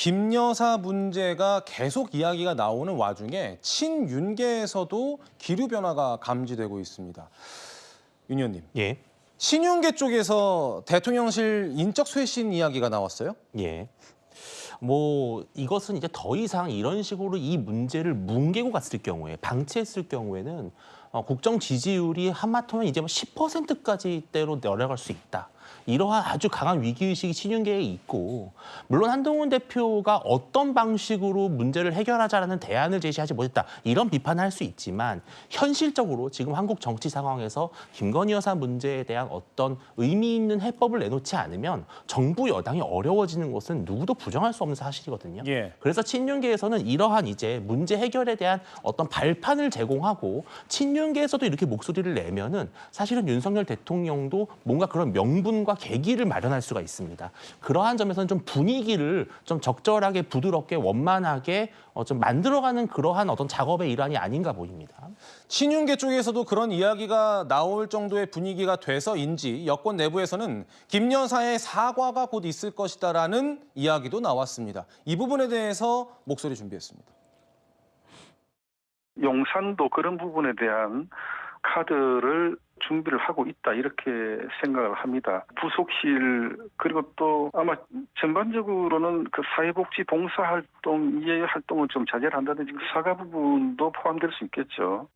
김 여사 문제가 계속 이야기가 나오는 와중에 친윤계에서도 기류 변화가 감지되고 있습니다. 윤 의원님, 예. 친윤계 쪽에서 대통령실 인적 쇄신 이야기가 나왔어요? 예. 뭐 이것은 이제 더 이상 이런 식으로 이 문제를 뭉개고 갔을 경우에 방치했을 경우에는 국정 지지율이 하마터면 이제 뭐 10%까지대로 내려갈 수 있다. 이러한 아주 강한 위기의식이 친윤계에 있고, 물론 한동훈 대표가 어떤 방식으로 문제를 해결하자라는 대안을 제시하지 못했다, 이런 비판을 할 수 있지만, 현실적으로 지금 한국 정치 상황에서 김건희 여사 문제에 대한 어떤 의미 있는 해법을 내놓지 않으면 정부 여당이 어려워지는 것은 누구도 부정할 수 없는 사실이거든요. 예. 그래서 친윤계에서는 이러한 이제 문제 해결에 대한 어떤 발판을 제공하고, 친윤계에서도 이렇게 목소리를 내면은 사실은 윤석열 대통령도 뭔가 그런 명분과 계기를 마련할 수가 있습니다. 그러한 점에서는 좀 분위기를 좀 적절하게, 부드럽게, 원만하게 좀 만들어가는 그러한 어떤 작업의 일환이 아닌가 보입니다. 친윤계 쪽에서도 그런 이야기가 나올 정도의 분위기가 돼서인지 여권 내부에서는 김 여사의 사과가 곧 있을 것이다라는 이야기도 나왔습니다. 이 부분에 대해서 목소리 준비했습니다. 용산도 그런 부분에 대한 카드를 준비를 하고 있다, 이렇게 생각을 합니다. 부속실, 그리고 또 아마 전반적으로는 그 사회복지 봉사활동, 이해활동을 좀 자제를 한다든지 그 사과 부분도 포함될 수 있겠죠.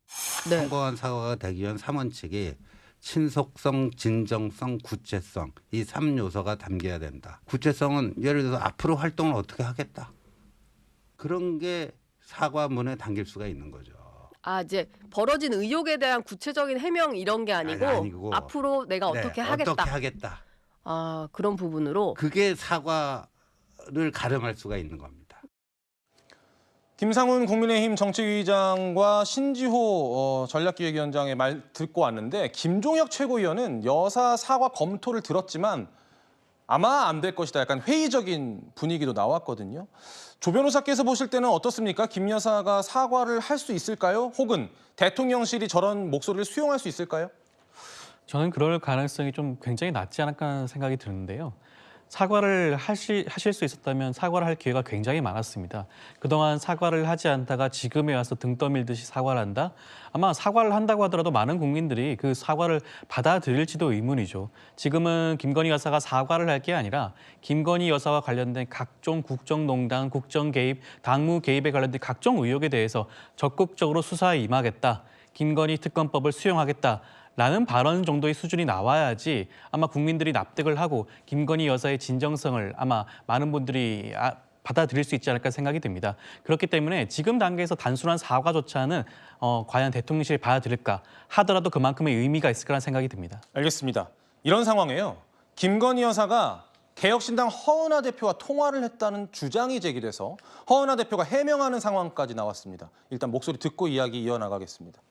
네. 성공한 사과가 되기 위한 3원칙이 신속성, 진정성, 구체성, 이 3요소가 담겨야 된다. 구체성은 예를 들어서 앞으로 활동을 어떻게 하겠다, 그런 게 사과문에 담길 수가 있는 거죠. 아, 이제 벌어진 의혹에 대한 구체적인 해명 이런 게 아니고 앞으로 내가 어떻게 하겠다. 어떻게 하겠다. 아, 그런 부분으로. 그게 사과를 가름할 수가 있는 겁니다. 김상훈 국민의힘 정책위의장과 신지호 전략기획위원장의 말 듣고 왔는데, 김종혁 최고위원은 여사 사과 검토를 들었지만 아마 안 될 것이다, 약간 회의적인 분위기도 나왔거든요. 조 변호사께서 보실 때는 어떻습니까? 김 여사가 사과를 할 수 있을까요? 혹은 대통령실이 저런 목소리를 수용할 수 있을까요? 저는 그럴 가능성이 좀 굉장히 낮지 않을까 하는 생각이 드는데요. 사과를 하실 수 있었다면 사과를 할 기회가 굉장히 많았습니다. 그동안 사과를 하지 않다가 지금에 와서 등 떠밀듯이 사과를 한다? 아마 사과를 한다고 하더라도 많은 국민들이 그 사과를 받아들일지도 의문이죠. 지금은 김건희 여사가 사과를 할 게 아니라 김건희 여사와 관련된 각종 국정농단, 국정 개입, 당무 개입에 관련된 각종 의혹에 대해서 적극적으로 수사에 임하겠다, 김건희 특검법을 수용하겠다, 라는 발언 정도의 수준이 나와야지 아마 국민들이 납득을 하고 김건희 여사의 진정성을 아마 많은 분들이 받아들일 수 있지 않을까 생각이 듭니다. 그렇기 때문에 지금 단계에서 단순한 사과조차는 과연 대통령실이 받아들일까 하더라도 그만큼의 의미가 있을 거라는 생각이 듭니다. 알겠습니다. 이런 상황에요, 김건희 여사가 개혁신당 허은하 대표와 통화를 했다는 주장이 제기돼서 허은하 대표가 해명하는 상황까지 나왔습니다. 일단 목소리 듣고 이야기 이어나가겠습니다.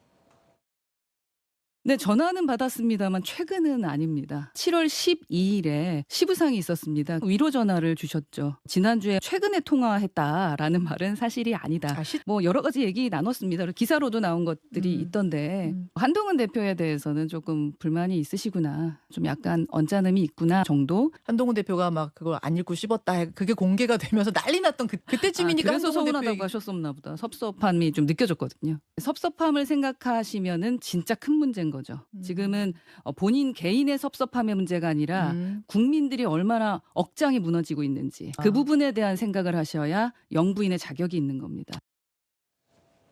네, 전화는 받았습니다만 최근은 아닙니다. 7월 12일에 시부상이 있었습니다. 위로 전화를 주셨죠. 지난주에 최근에 통화했다라는 말은 사실이 아니다. 뭐 여러 가지 얘기 나눴습니다. 기사로도 나온 것들이 있던데 한동훈 대표에 대해서는 조금 불만이 있으시구나, 좀 약간 언짢음이 있구나 정도. 한동훈 대표가 막 그걸 안 읽고 씹었다, 그게 공개가 되면서 난리 났던 그때쯤이니까. 그래서 한동훈 서운하다고 대표 하셨었나 보다. 섭섭함이 좀 느껴졌거든요. 섭섭함을 생각하시면은 진짜 큰 문제인 거죠. 지금은 본인 개인의 섭섭함의 문제가 아니라 국민들이 얼마나 억장이 무너지고 있는지 그 부분에 대한 생각을 하셔야 영부인의 자격이 있는 겁니다.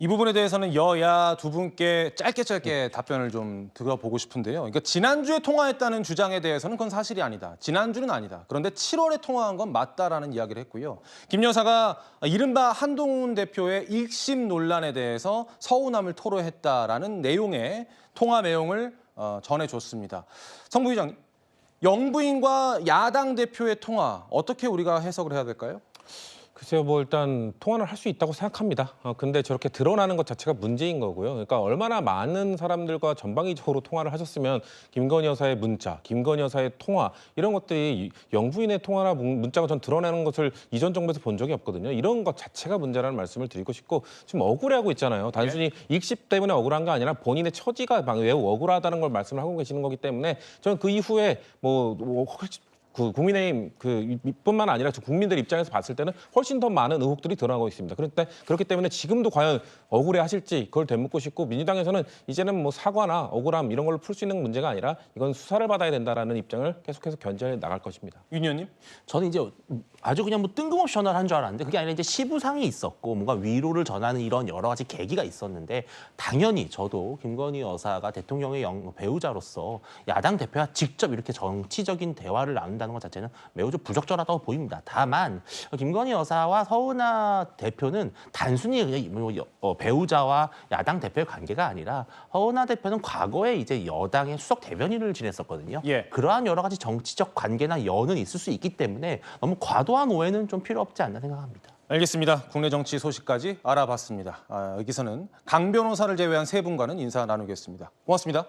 이 부분에 대해서는 여야 두 분께 짧게 답변을 좀 들어보고 싶은데요. 그러니까 지난주에 통화했다는 주장에 대해서는 그건 사실이 아니다, 지난주는 아니다, 그런데 7월에 통화한 건 맞다라는 이야기를 했고요. 김 여사가 이른바 한동훈 대표의 일심 논란에 대해서 서운함을 토로했다라는 내용의 통화 내용을 전해줬습니다. 성 부의장, 영부인과 야당 대표의 통화 어떻게 우리가 해석을 해야 될까요? 글쎄요, 뭐 일단 통화를 할 수 있다고 생각합니다. 근데 저렇게 드러나는 것 자체가 문제인 거고요. 그러니까 얼마나 많은 사람들과 전방위적으로 통화를 하셨으면 김건희 여사의 문자, 김건희 여사의 통화, 이런 것들이 영부인의 통화나 문자가 전 드러나는 것을 이전 정부에서 본 적이 없거든요. 이런 것 자체가 문제라는 말씀을 드리고 싶고, 지금 억울해하고 있잖아요. 단순히 익십 때문에 억울한 게 아니라 본인의 처지가 매우 억울하다는 걸 말씀을 하고 계시는 거기 때문에 저는 그 이후에 국민의힘 뿐만 아니라 국민들 입장에서 봤을 때는 훨씬 더 많은 의혹들이 드러나고 있습니다. 그렇기 때문에 지금도 과연 억울해 하실지 그걸 되묻고 싶고, 민주당에서는 이제는 뭐 사과나 억울함 이런 걸로 풀 수 있는 문제가 아니라 이건 수사를 받아야 된다라는 입장을 계속해서 견지해 나갈 것입니다. 윤 의원님? 저는 이제 아주 그냥 뭐 뜬금없이 전화를 한 줄 알았는데 그게 아니라 이제 시부상이 있었고 뭔가 위로를 전하는 이런 여러 가지 계기가 있었는데, 당연히 저도 김건희 여사가 대통령의 배우자로서 야당 대표와 직접 이렇게 정치적인 대화를 나눈다는 것 자체는 매우 좀 부적절하다고 보입니다. 다만 김건희 여사와 서은아 대표는 단순히 그냥 배우자와 야당 대표의 관계가 아니라 서은아 대표는 과거에 이제 여당의 수석 대변인을 지냈었거든요. 예. 그러한 여러 가지 정치적 관계나 연은 있을 수 있기 때문에 너무 과도한 오해는 좀 필요 없지 않나 생각합니다. 알겠습니다. 국내 정치 소식까지 알아봤습니다. 여기서는 강 변호사를 제외한 세 분과는 인사 나누겠습니다. 고맙습니다.